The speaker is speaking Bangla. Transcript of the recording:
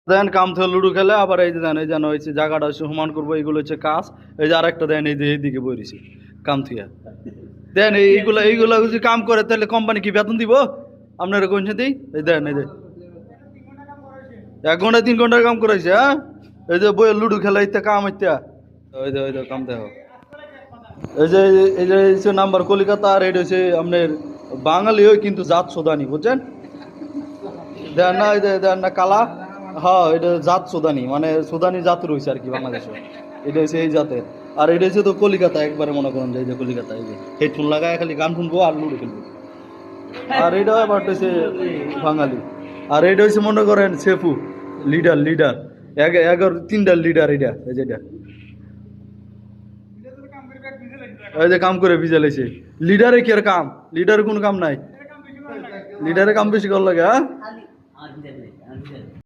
দেন কাম থেকে লুডো খেলে আবার এই যে দেন এই যেন হয়েছে জায়গাটা সমান করবো এইগুলো হচ্ছে কাজ এই যে আরেকটা দেন এই যে এইদিকে বইরেছি কাম থেকে দেন এইগুলা এইগুলা যদি কাম করে তাহলে কোম্পানি কি বেতন দিব আপনারা কোন সাথেই এই দেন এই যে 1 ঘন্টা 3 ঘন্টার কাম করাইছে হ্যাঁ এই যে বই লুডো খেলা ইত্যা কাম ইত্যা ওই যে কাম দেখো এই যে নাম্বার কলিকাতা আর এটা হচ্ছে আপনার বাঙালি হয় কিন্তু জাত সোদানি বুঝছেন দেন না দেন না কালা হ্যাঁ এটা জাত সোদানি মানে সোদানি জাত রয়েছে আর কি বাংলাদেশে এটা হচ্ছে এই জাতের আর এটা হচ্ছে তো কলিকাতা একবারে মনে করেন যে এই যে কলিকাতা এই যে হেডফোন লাগায় খালি গান শুনবো আর লুডো খেলবো আর এটা আবার হচ্ছে বাঙালি আর এটা হচ্ছে মনে করেন সেফু লিডার 3টা লিডার এটা এই যেটা এই যে কাম করে ভিজা লাইছে লিডারে কি আর কাম লিডারে কোনো কাম নাই লিডারে কাম বেশি কর লাগে হ্যাঁ